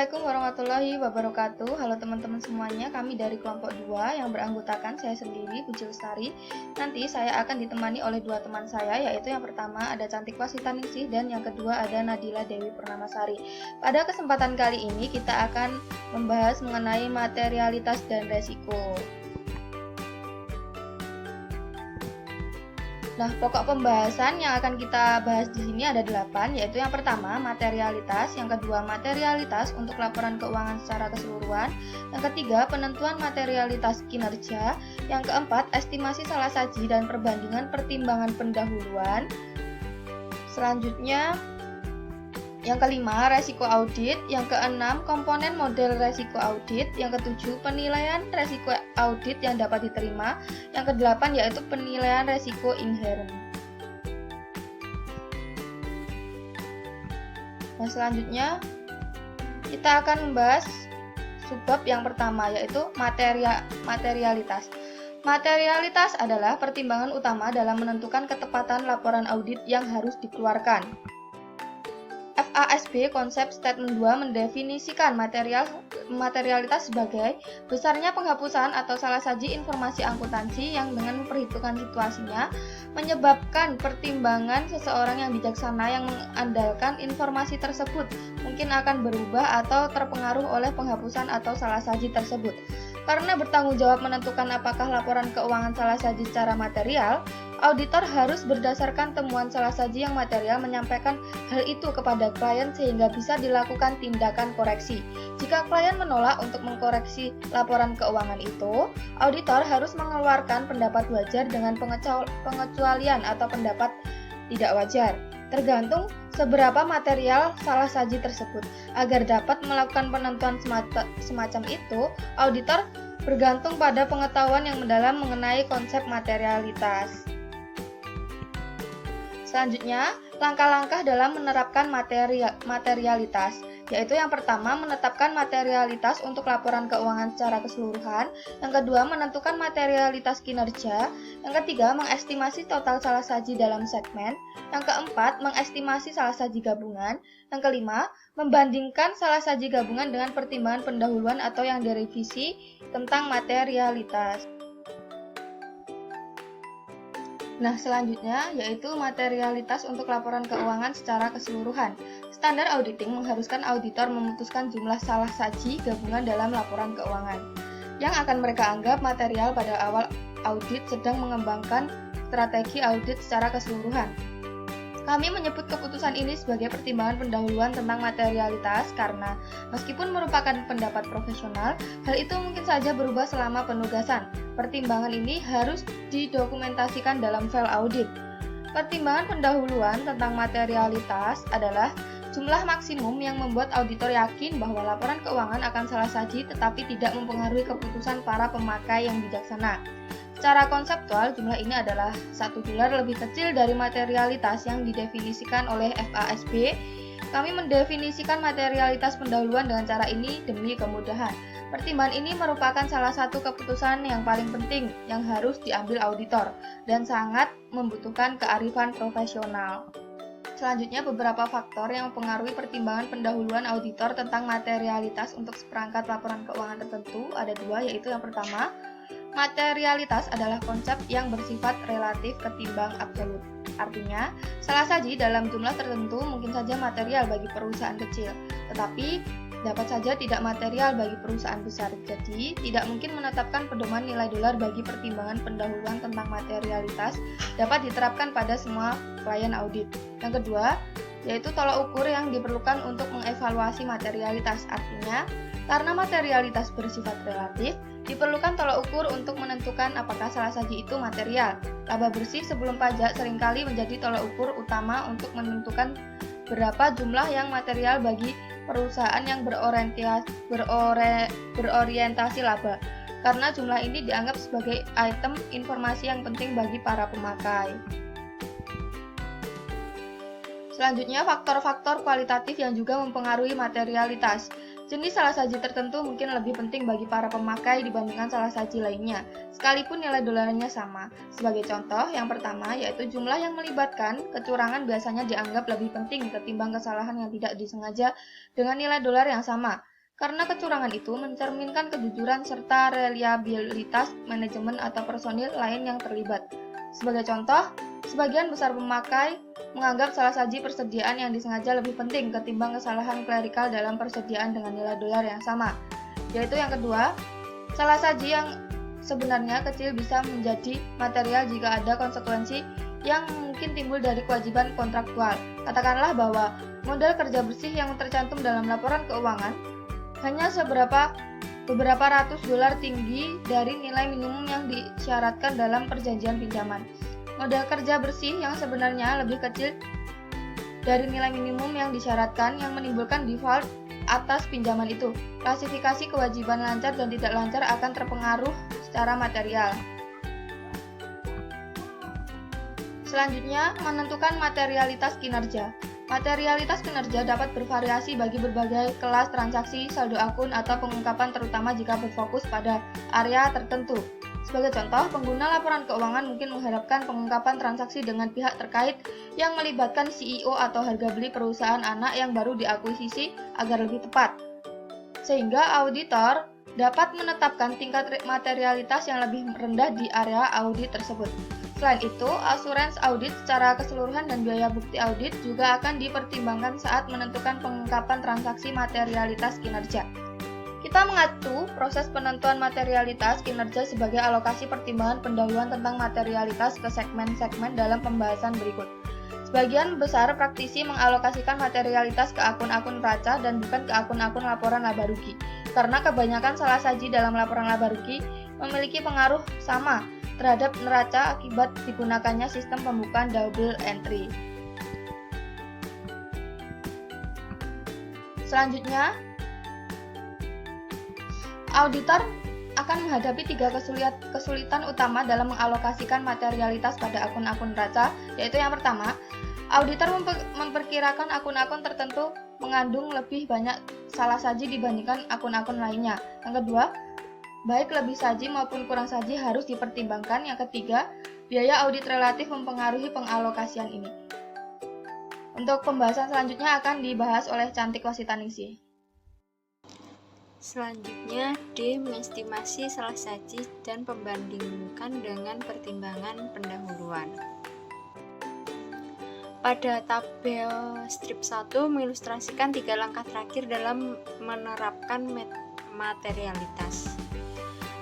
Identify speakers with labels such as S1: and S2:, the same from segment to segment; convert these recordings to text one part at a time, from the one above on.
S1: Assalamualaikum warahmatullahi wabarakatuh. Halo teman-teman semuanya, kami dari kelompok 2 yang beranggotakan saya sendiri, Puji Lestari. Nanti saya akan ditemani oleh dua teman saya, yaitu yang pertama ada Cantik Wasitaningsih dan yang kedua ada Nadila Dewi Purnamasari. Pada kesempatan kali ini kita akan membahas mengenai materialitas dan resiko. Nah, pokok pembahasan yang akan kita bahas di sini ada 8, yaitu yang pertama materialitas, yang kedua materialitas untuk laporan keuangan secara keseluruhan, yang ketiga penentuan materialitas kinerja, yang keempat estimasi salah saji dan perbandingan pertimbangan pendahuluan. Selanjutnya yang kelima, resiko audit. Yang keenam, komponen model resiko audit. Yang ketujuh, penilaian resiko audit yang dapat diterima. Yang kedelapan, yaitu penilaian resiko inheren. Nah, selanjutnya kita akan membahas subbab yang pertama, yaitu materialitas. Materialitas adalah pertimbangan utama dalam menentukan ketepatan laporan audit yang harus dikeluarkan. FASB konsep statement 2 mendefinisikan materialitas sebagai besarnya penghapusan atau salah saji informasi akuntansi yang dengan memperhitungkan situasinya menyebabkan pertimbangan seseorang yang bijaksana yang mengandalkan informasi tersebut mungkin akan berubah atau terpengaruh oleh penghapusan atau salah saji tersebut. Karena bertanggung jawab menentukan apakah laporan keuangan salah saji secara material, auditor harus berdasarkan temuan salah saji yang material menyampaikan hal itu kepada klien sehingga bisa dilakukan tindakan koreksi. Jika klien menolak untuk mengkoreksi laporan keuangan itu, auditor harus mengeluarkan pendapat wajar dengan pengecualian atau pendapat tidak wajar, tergantung seberapa material salah saji tersebut. Agar dapat melakukan penentuan semacam itu, auditor bergantung pada pengetahuan yang mendalam mengenai konsep materialitas. Selanjutnya, langkah-langkah dalam menerapkan materialitas, yaitu yang pertama menetapkan materialitas untuk laporan keuangan secara keseluruhan, yang kedua menentukan materialitas kinerja, yang ketiga mengestimasi total salah saji dalam segmen, yang keempat mengestimasi salah saji gabungan, yang kelima membandingkan salah saji gabungan dengan pertimbangan pendahuluan atau yang direvisi tentang materialitas. Nah, selanjutnya yaitu materialitas untuk laporan keuangan secara keseluruhan. Standar auditing mengharuskan auditor memutuskan jumlah salah saji gabungan dalam laporan keuangan yang akan mereka anggap material pada awal audit sedang mengembangkan strategi audit secara keseluruhan. Kami menyebut keputusan ini sebagai pertimbangan pendahuluan tentang materialitas karena meskipun merupakan pendapat profesional, hal itu mungkin saja berubah selama penugasan. Pertimbangan ini harus didokumentasikan dalam file audit. Pertimbangan pendahuluan tentang materialitas adalah jumlah maksimum yang membuat auditor yakin bahwa laporan keuangan akan salah saji tetapi tidak mempengaruhi keputusan para pemakai yang bijaksana. Secara konseptual, jumlah ini adalah $1 lebih kecil dari materialitas yang didefinisikan oleh FASB. Kami mendefinisikan materialitas pendahuluan dengan cara ini demi kemudahan. Pertimbangan ini merupakan salah satu keputusan yang paling penting yang harus diambil auditor dan sangat membutuhkan kearifan profesional. Selanjutnya, beberapa faktor yang mempengaruhi pertimbangan pendahuluan auditor tentang materialitas untuk seperangkat laporan keuangan tertentu ada dua, yaitu yang pertama, materialitas adalah konsep yang bersifat relatif ketimbang absolut. Artinya, salah saji dalam jumlah tertentu mungkin saja material bagi perusahaan kecil, tetapi dapat saja tidak material bagi perusahaan besar. Jadi, tidak mungkin menetapkan pedoman nilai dolar bagi pertimbangan pendahuluan tentang materialitas dapat diterapkan pada semua klien audit. Yang kedua, yaitu tolak ukur yang diperlukan untuk mengevaluasi materialitas. Artinya, karena materialitas bersifat relatif, diperlukan tolak ukur untuk menentukan apakah salah saji itu material. Laba bersih sebelum pajak seringkali menjadi tolak ukur utama untuk menentukan berapa jumlah yang material bagi perusahaan yang berorientasi laba, karena jumlah ini dianggap sebagai item informasi yang penting bagi para pemakai. Selanjutnya, faktor-faktor kualitatif yang juga mempengaruhi materialitas. Jenis salah saji tertentu mungkin lebih penting bagi para pemakai dibandingkan salah saji lainnya, sekalipun nilai dolarnya sama. Sebagai contoh, yang pertama yaitu jumlah yang melibatkan kecurangan biasanya dianggap lebih penting ketimbang kesalahan yang tidak disengaja dengan nilai dolar yang sama. karena kecurangan itu mencerminkan kejujuran serta reliabilitas manajemen atau personil lain yang terlibat. Sebagai contoh, sebagian besar pemakai menganggap salah saji persediaan yang disengaja lebih penting ketimbang kesalahan klerikal dalam persediaan dengan nilai dolar yang sama. Yaitu yang kedua, salah saji yang sebenarnya kecil bisa menjadi material jika ada konsekuensi yang mungkin timbul dari kewajiban kontraktual. Katakanlah bahwa modal kerja bersih yang tercantum dalam laporan keuangan hanya beberapa ratus dolar tinggi dari nilai minimum yang disyaratkan dalam perjanjian pinjaman. Modal kerja bersih yang sebenarnya lebih kecil dari nilai minimum yang disyaratkan yang menimbulkan default atas pinjaman itu. Klasifikasi kewajiban lancar dan tidak lancar akan terpengaruh secara material. Selanjutnya, menentukan materialitas kinerja. Materialitas kinerja dapat bervariasi bagi berbagai kelas transaksi, saldo akun, atau pengungkapan terutama jika berfokus pada area tertentu. Sebagai contoh, pengguna laporan keuangan mungkin mengharapkan pengungkapan transaksi dengan pihak terkait yang melibatkan CEO atau harga beli perusahaan anak yang baru diakuisisi agar lebih tepat. Sehingga auditor dapat menetapkan tingkat materialitas yang lebih rendah di area audit tersebut. Selain itu, asuransi audit secara keseluruhan dan biaya bukti audit juga akan dipertimbangkan saat menentukan pengungkapan transaksi materialitas kinerja. Kita mengacu proses penentuan materialitas kinerja sebagai alokasi pertimbangan pendahuluan tentang materialitas ke segmen-segmen dalam pembahasan berikut. Sebagian besar praktisi mengalokasikan materialitas ke akun-akun neraca dan bukan ke akun-akun laporan laba rugi, karena kebanyakan salah saji dalam laporan laba rugi memiliki pengaruh sama terhadap neraca akibat digunakannya sistem pembukaan double entry. Selanjutnya, auditor akan menghadapi 3 kesulitan utama dalam mengalokasikan materialitas pada akun-akun neraca, yaitu yang pertama, auditor memperkirakan akun-akun tertentu mengandung lebih banyak salah saji dibandingkan akun-akun lainnya. Yang kedua, baik lebih saji maupun kurang saji harus dipertimbangkan. Yang ketiga, biaya audit relatif mempengaruhi pengalokasian ini. Untuk pembahasan selanjutnya akan dibahas oleh Cantik Wasitanisi.
S2: Selanjutnya, D. Mengestimasi salah saji dan membandingkan dengan pertimbangan pendahuluan. Pada tabel strip 1 mengilustrasikan 3 langkah terakhir dalam menerapkan materialitas.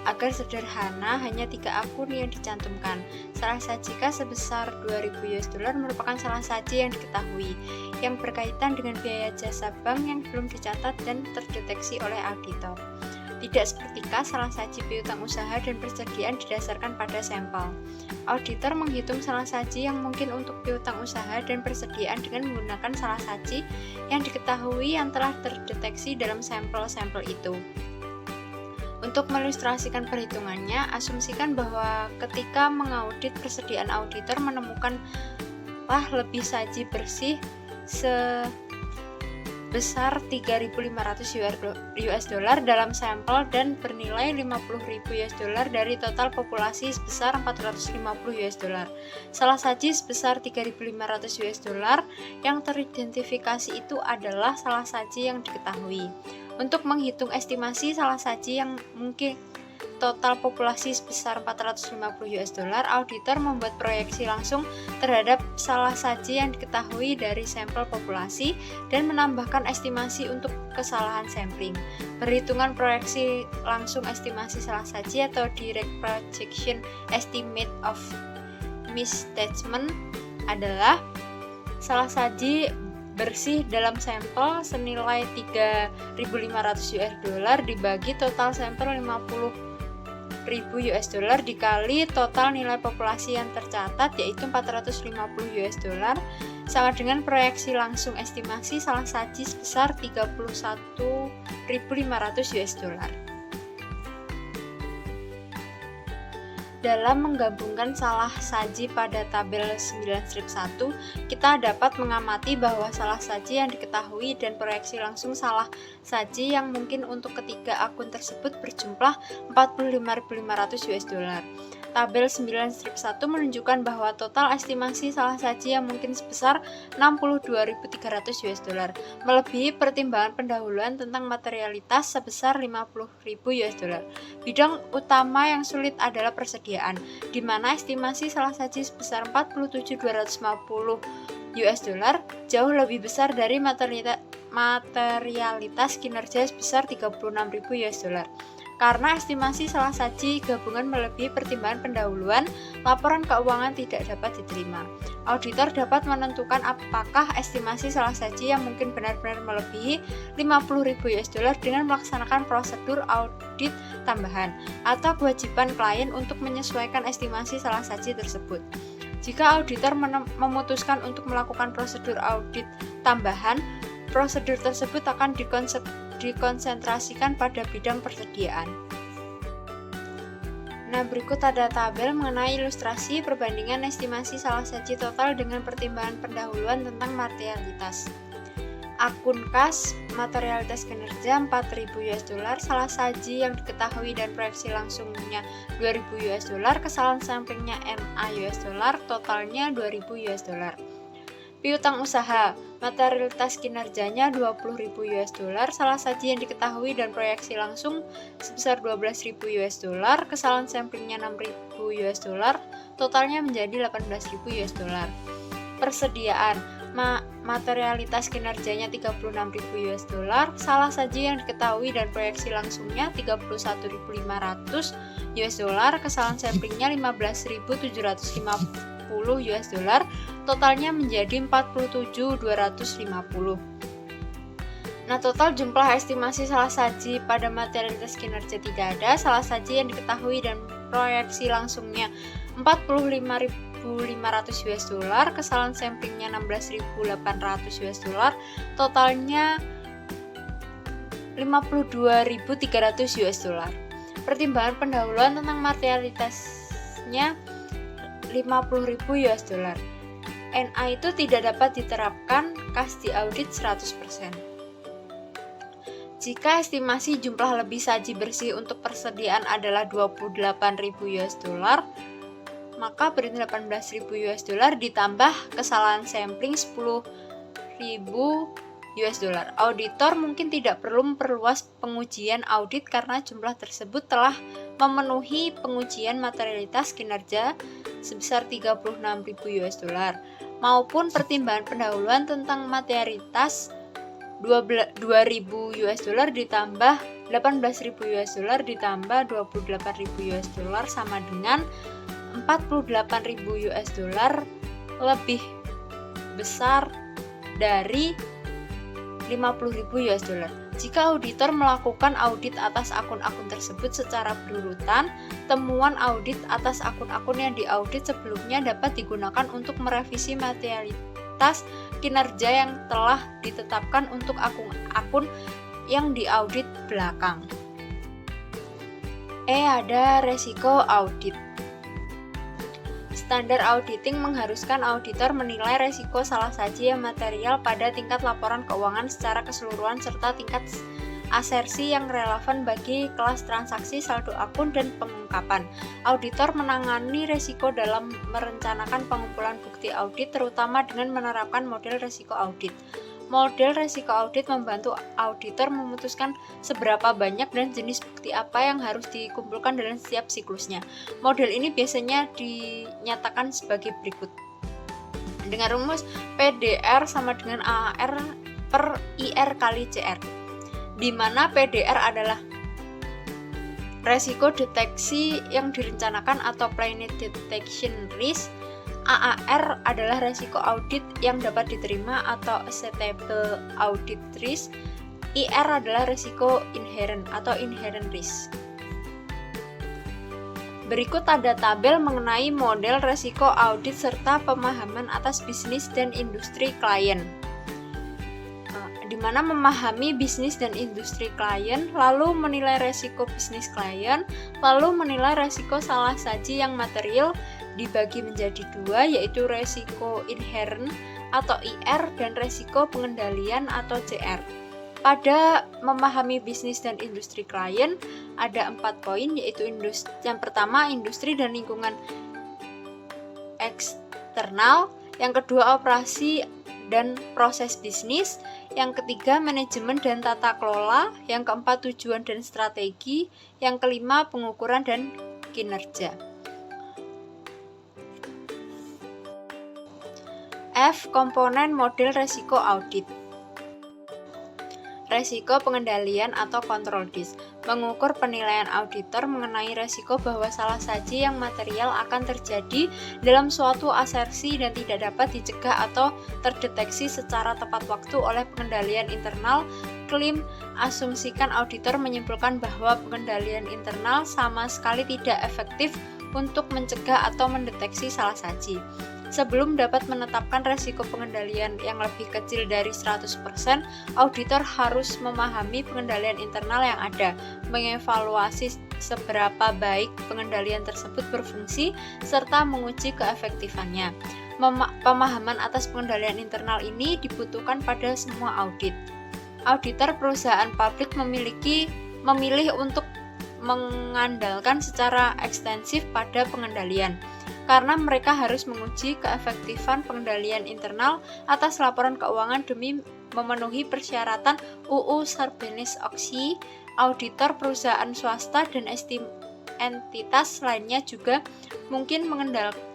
S2: Agar sederhana, hanya 3 akun yang dicantumkan. Salah saji sebesar 2.000 US dollar merupakan salah saji yang diketahui, yang berkaitan dengan biaya jasa bank yang belum dicatat dan terdeteksi oleh auditor. Tidak seperti salah saji piutang usaha dan persediaan didasarkan pada sampel. Auditor menghitung salah saji yang mungkin untuk piutang usaha dan persediaan dengan menggunakan salah saji yang diketahui yang telah terdeteksi dalam sampel-sampel itu. Untuk mengilustrasikan perhitungannya, asumsikan bahwa ketika mengaudit persediaan auditor menemukan lebih saji bersih sebesar 3.500 US dollar dalam sampel dan bernilai 50.000 US dollar dari total populasi sebesar 450 US dollar. Salah saji sebesar 3.500 US dollar yang teridentifikasi itu adalah salah saji yang diketahui. Untuk menghitung estimasi salah saji yang mungkin total populasi sebesar 450 US dollar, auditor membuat proyeksi langsung terhadap salah saji yang diketahui dari sampel populasi dan menambahkan estimasi untuk kesalahan sampling. Perhitungan proyeksi langsung estimasi salah saji atau direct projection estimate of misstatement adalah salah saji bersih dalam sampel senilai 3.500 US dollar dibagi total sampel 50.000 US dollar dikali total nilai populasi yang tercatat yaitu 450 US dollar sama dengan proyeksi langsung estimasi salah saji sebesar 31.500 US dollar. Dalam menggabungkan salah saji pada tabel 9 strip 1, kita dapat mengamati bahwa salah saji yang diketahui dan proyeksi langsung salah saji yang mungkin untuk ketiga akun tersebut berjumlah 45.500 US dollar. tabel 9-1 menunjukkan bahwa total estimasi salah saji yang mungkin sebesar 62.300 US dollar, melebihi pertimbangan pendahuluan tentang materialitas sebesar 50.000 US dollar. Bidang utama yang sulit adalah persediaan, di mana estimasi salah saji sebesar 47.250 US dollar jauh lebih besar dari materialitas kinerja sebesar 36.000 US dollar. Karena estimasi salah saji gabungan melebihi pertimbangan pendahuluan, laporan keuangan tidak dapat diterima. Auditor dapat menentukan apakah estimasi salah saji yang mungkin benar-benar melebihi 50.000 US dollar dengan melaksanakan prosedur audit tambahan atau kewajiban klien untuk menyesuaikan estimasi salah saji tersebut. Jika auditor memutuskan untuk melakukan prosedur audit tambahan, prosedur tersebut akan dikonsentrasikan pada bidang persediaan. Nah, berikut ada tabel mengenai ilustrasi perbandingan estimasi salah saji total dengan pertimbangan pendahuluan tentang materialitas. Akun kas, materialitas kinerja 4.000 US dollar, salah saji yang diketahui dan proyeksi langsungnya 2.000 US dollar, kesalahan sampingnya NA US dollar, totalnya 2.000 US dollar. Piutang usaha, materialitas kinerjanya 20.000 US dollar, salah saji yang diketahui dan proyeksi langsung sebesar 12.000 US dollar, kesalahan samplingnya 6.000 US dollar, totalnya menjadi 18.000 US dollar. Persediaan, materialitas kinerjanya 36.000 US dollar, salah saji yang diketahui dan proyeksi langsungnya 31.500 US dollar, kesalahan samplingnya 15.750 US dollar, totalnya menjadi 47.250. Nah, total jumlah estimasi salah saji pada materialitas kinerja tidak ada, salah saji yang diketahui dan proyeksi langsungnya 45.500 US dollar, kesalahan samplingnya 16.800 US dollar, totalnya 52.300 US dollar. Pertimbangan pendahuluan tentang materialitasnya 50.000 US dollar. NA itu tidak dapat diterapkan kas di audit 100%. Jika estimasi jumlah lebih saji bersih untuk persediaan adalah 28.000 US dollar, maka beri 18.000 US dollar ditambah kesalahan sampling 10.000 US dollar. Auditor mungkin tidak perlu memperluas pengujian audit karena jumlah tersebut telah memenuhi pengujian materialitas kinerja sebesar 36.000 US dollar maupun pertimbangan pendahuluan tentang materialitas 2.000 US dollar ditambah 18.000 US dollar ditambah 28.000 US dollar sama dengan 48.000 US dollar lebih besar dari 50.000 US dollar. Jika auditor melakukan audit atas akun-akun tersebut secara berurutan, temuan audit atas akun-akun yang diaudit sebelumnya dapat digunakan untuk merevisi materialitas kinerja yang telah ditetapkan untuk akun-akun yang diaudit belakang. Ada resiko audit. Standar auditing mengharuskan auditor menilai resiko salah saji yang material pada tingkat laporan keuangan secara keseluruhan serta tingkat asersi yang relevan bagi kelas transaksi, saldo akun, dan pengungkapan. Auditor menangani resiko dalam merencanakan pengumpulan bukti audit, terutama dengan menerapkan model resiko audit. Model resiko audit membantu auditor memutuskan seberapa banyak dan jenis bukti apa yang harus dikumpulkan dalam setiap siklusnya. Model ini biasanya dinyatakan sebagai berikut. Dengan rumus PDR sama dengan AR per IR kali CR, di mana PDR adalah resiko deteksi yang direncanakan atau planned detection risk, AAR adalah resiko audit yang dapat diterima atau acceptable audit risk, IR adalah resiko inherent atau inherent risk. Berikut ada tabel mengenai model resiko audit serta pemahaman atas bisnis dan industri klien, di mana memahami bisnis dan industri klien, lalu menilai resiko bisnis klien, lalu menilai resiko salah saji yang material, dibagi menjadi dua, yaitu resiko inherent atau IR dan resiko pengendalian atau CR. Pada memahami bisnis dan industri klien, ada 4 poin, yaitu yang pertama industri dan lingkungan eksternal, yang kedua operasi dan proses bisnis, yang ketiga manajemen dan tata kelola, yang keempat tujuan dan strategi, yang kelima pengukuran dan kinerja. F. Komponen model resiko audit. Resiko pengendalian atau control risk, mengukur penilaian auditor mengenai resiko bahwa salah saji yang material akan terjadi dalam suatu asersi dan tidak dapat dicegah atau terdeteksi secara tepat waktu oleh pengendalian internal. Klaim asumsikan auditor menyimpulkan bahwa pengendalian internal sama sekali tidak efektif untuk mencegah atau mendeteksi salah saji. Sebelum dapat menetapkan resiko pengendalian yang lebih kecil dari 100%, auditor harus memahami pengendalian internal yang ada, mengevaluasi seberapa baik pengendalian tersebut berfungsi, serta menguji keefektifannya. Pemahaman atas pengendalian internal ini dibutuhkan pada semua audit. Auditor perusahaan publik memilih untuk mengandalkan secara ekstensif pada pengendalian, karena mereka harus menguji keefektifan pengendalian internal atas laporan keuangan demi memenuhi persyaratan UU Sarbanes-Oxley. Auditor perusahaan swasta dan entitas lainnya juga mungkin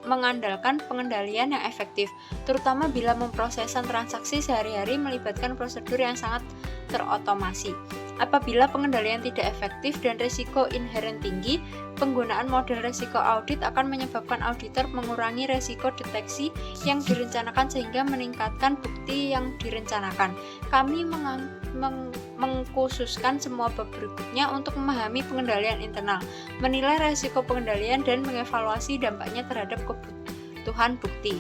S2: mengandalkan pengendalian yang efektif, terutama bila memprosesan transaksi sehari-hari melibatkan prosedur yang sangat terotomasi. Apabila pengendalian tidak efektif dan risiko inheren tinggi, penggunaan model risiko audit akan menyebabkan auditor mengurangi risiko deteksi yang direncanakan sehingga meningkatkan bukti yang direncanakan. Kami mengkhususkan semua bab berikutnya untuk memahami pengendalian internal, menilai risiko pengendalian, dan mengevaluasi dampaknya terhadap kebutuhan bukti.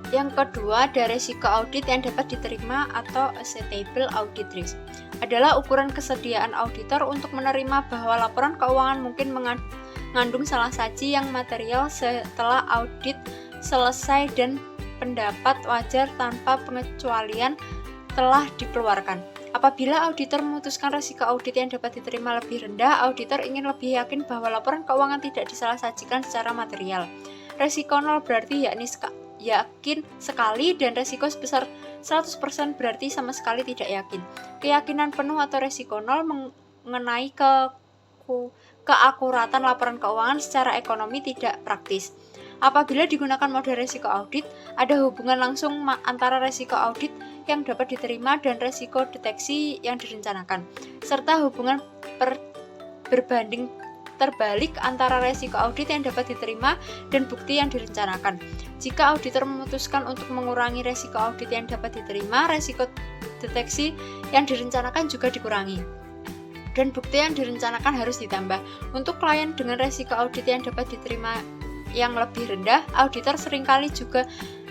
S2: Yang kedua, ada risiko audit yang dapat diterima atau acceptable audit risk. Adalah ukuran kesediaan auditor untuk menerima bahwa laporan keuangan mungkin mengandung salah saji yang material setelah audit selesai dan pendapat wajar tanpa pengecualian telah dikeluarkan. Apabila auditor memutuskan risiko audit yang dapat diterima lebih rendah, auditor ingin lebih yakin bahwa laporan keuangan tidak disalah-sajikan secara material. Risiko 0 berarti yakin sekali, dan risiko sebesar 100% berarti sama sekali tidak yakin. Keyakinan penuh atau risiko 0 mengenai keakuratan laporan keuangan secara ekonomi tidak praktis. Apabila digunakan model risiko audit, ada hubungan langsung antara risiko audit yang dapat diterima dan risiko deteksi yang direncanakan, serta hubungan berbanding terbalik antara risiko audit yang dapat diterima dan bukti yang direncanakan. Jika auditor memutuskan untuk mengurangi risiko audit yang dapat diterima, risiko deteksi yang direncanakan juga dikurangi, dan bukti yang direncanakan harus ditambah. Untuk klien dengan risiko audit yang dapat diterima yang lebih rendah, auditor seringkali juga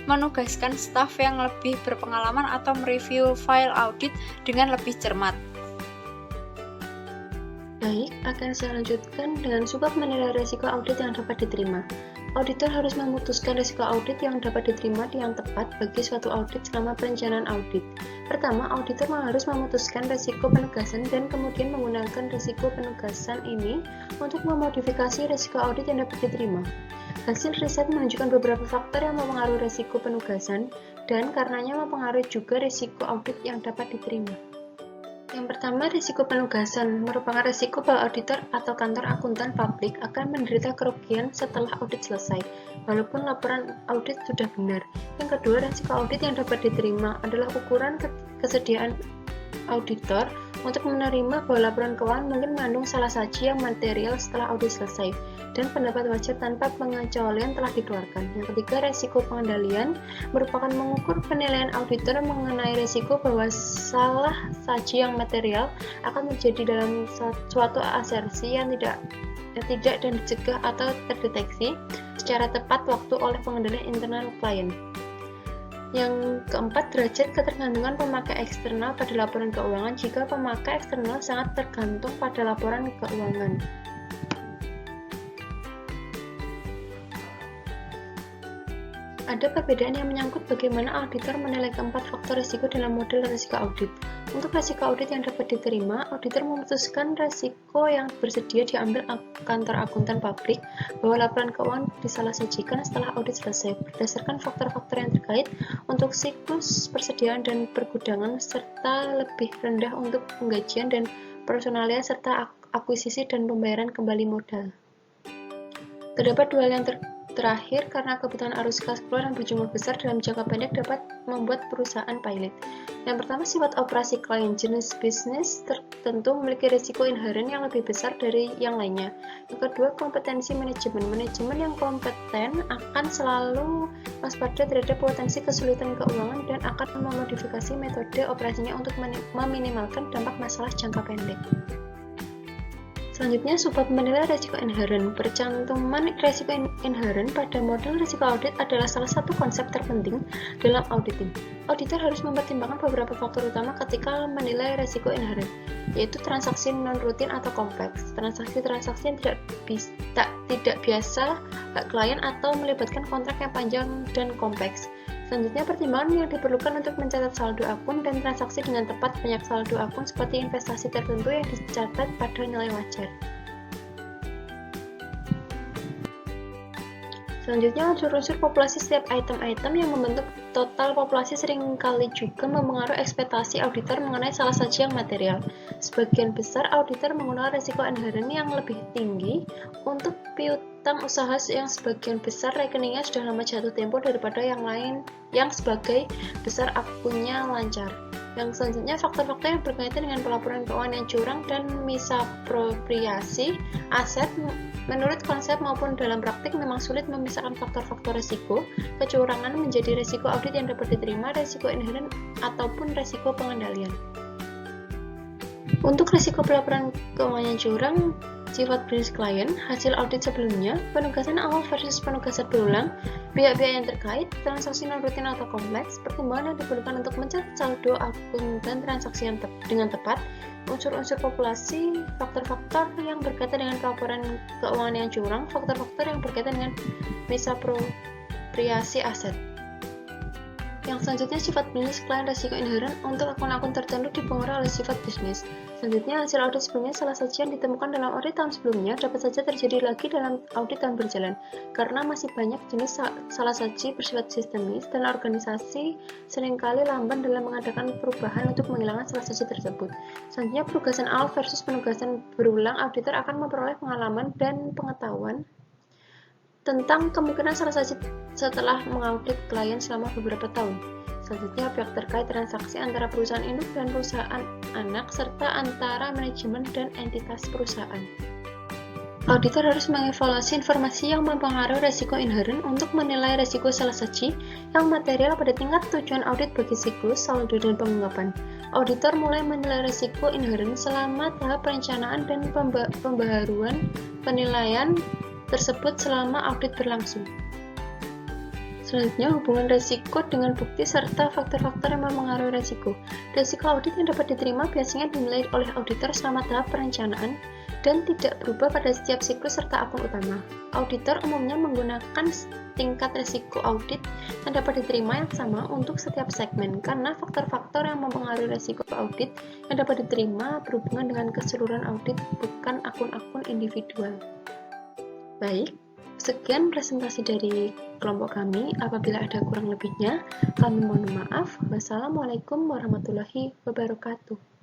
S2: menugaskan staf yang lebih berpengalaman atau mereview file audit dengan lebih cermat.
S3: Baik, akan saya lanjutkan dengan subbab menilai risiko audit yang dapat diterima. Auditor harus memutuskan risiko audit yang dapat diterima yang tepat bagi suatu audit selama perencanaan audit. Pertama, auditor harus memutuskan risiko penugasan dan kemudian menggunakan risiko penugasan ini untuk memodifikasi risiko audit yang dapat diterima. Hasil riset menunjukkan beberapa faktor yang mempengaruhi risiko penugasan dan karenanya mempengaruhi juga risiko audit yang dapat diterima. Yang pertama, risiko penugasan merupakan risiko bahwa auditor atau kantor akuntan publik akan menderita kerugian setelah audit selesai, walaupun laporan audit sudah benar. Yang kedua, risiko audit yang dapat diterima adalah ukuran kesediaan auditor untuk menerima bahwa laporan keuangan mungkin mengandung salah saji yang material setelah audit selesai, dan pendapat wajar tanpa pengecualian telah dikeluarkan. Yang ketiga, risiko pengendalian merupakan mengukur penilaian auditor mengenai risiko bahwa salah saji yang material akan terjadi dalam suatu asersi yang tidak dan dicegah atau terdeteksi secara tepat waktu oleh pengendalian internal klien. Yang keempat, derajat ketergantungan pemakai eksternal pada laporan keuangan jika pemakai eksternal sangat tergantung pada laporan keuangan. Ada perbedaan yang menyangkut bagaimana auditor menilai keempat faktor risiko dalam model risiko audit. Untuk risiko audit yang dapat diterima, auditor memutuskan risiko yang bersedia diambil kantor akuntan publik bahwa laporan keuangan disalahsajikan setelah audit selesai berdasarkan faktor-faktor yang terkait untuk siklus persediaan dan pergudangan serta lebih rendah untuk penggajian dan personalia serta akuisisi dan pembayaran kembali modal. Terdapat dua hal yang terakhir karena kebutuhan arus kas keluar yang berjumlah besar dalam jangka pendek dapat membuat perusahaan pilot. Yang pertama, sifat operasi klien. Jenis bisnis tertentu memiliki risiko inheren yang lebih besar dari yang lainnya. Yang kedua, kompetensi manajemen. Manajemen yang kompeten akan selalu waspada terhadap potensi kesulitan keuangan dan akan memodifikasi metode operasinya untuk meminimalkan dampak masalah jangka pendek. Selanjutnya, subbab menilai risiko inheren. Percantuman risiko inheren pada model risiko audit adalah salah satu konsep terpenting dalam auditing. Auditor harus mempertimbangkan beberapa faktor utama ketika menilai risiko inheren, yaitu transaksi non-rutin atau kompleks, transaksi-transaksi yang tidak biasa, hak klien, atau melibatkan kontrak yang panjang dan kompleks. Selanjutnya, pertimbangan yang diperlukan untuk mencatat saldo akun dan transaksi dengan tepat. Banyak saldo akun seperti investasi tertentu yang dicatat pada nilai wajar. Selanjutnya, unsur-unsur populasi setiap item-item yang membentuk total populasi seringkali juga mempengaruhi ekspektasi auditor mengenai salah satu yang material. Sebagian besar auditor menggunakan risiko inheren yang lebih tinggi untuk piutang usaha yang sebagian besar rekeningnya sudah lama jatuh tempo daripada yang lain yang sebagai besar akunnya lancar. Yang selanjutnya, faktor-faktor yang berkaitan dengan pelaporan keuangan yang curang dan misapropriasi aset. Menurut konsep maupun dalam praktik memang sulit memisahkan faktor-faktor risiko kecurangan menjadi risiko audit yang dapat diterima, risiko inheren, ataupun risiko pengendalian. Untuk risiko pelaporan keuangan yang curang, sifat bisnis klien, hasil audit sebelumnya, penugasan awal versus penugasan berulang, pihak-pihak yang terkait, transaksi non-rutin atau kompleks, pertimbangan yang diperlukan untuk mencatat saldo akun dan transaksi yang dengan tepat, unsur-unsur populasi, faktor-faktor yang berkaitan dengan pelaporan keuangan yang curang, faktor-faktor yang berkaitan dengan misapropriasi aset. Yang selanjutnya, sifat bisnis klien risiko inheren untuk akun-akun tertentu dipengaruhi oleh sifat bisnis. Selanjutnya, hasil audit sebelumnya salah satu yang ditemukan dalam audit tahun sebelumnya dapat saja terjadi lagi dalam audit tahun berjalan, karena masih banyak jenis salah satu bersifat sistemis dan organisasi seringkali lamban dalam mengadakan perubahan untuk menghilangkan salah satu tersebut. Selanjutnya, penugasan awal versus penugasan berulang, auditor akan memperoleh pengalaman dan pengetahuan tentang kemungkinan salah satu setelah mengaudit klien selama beberapa tahun. Selanjutnya, pihak terkait transaksi antara perusahaan induk dan perusahaan anak, serta antara manajemen dan entitas perusahaan. Auditor harus mengevaluasi informasi yang mempengaruhi risiko inheren untuk menilai risiko salah satu yang material pada tingkat tujuan audit bagi siklus, saldo, dan pengungkapan. Auditor mulai menilai risiko inheren selama tahap perencanaan dan pembaharuan penilaian tersebut selama audit berlangsung. Selanjutnya, hubungan risiko dengan bukti serta faktor-faktor yang mempengaruhi risiko. Risiko audit yang dapat diterima biasanya dinilai oleh auditor selama tahap perencanaan dan tidak berubah pada setiap siklus serta akun utama. Auditor umumnya menggunakan tingkat risiko audit yang dapat diterima yang sama untuk setiap segmen, karena faktor-faktor yang mempengaruhi risiko audit yang dapat diterima berhubungan dengan keseluruhan audit, bukan akun-akun individual. Baik, sekian presentasi dari kelompok kami. Apabila ada kurang lebihnya, kami mohon maaf. Wassalamualaikum warahmatullahi wabarakatuh.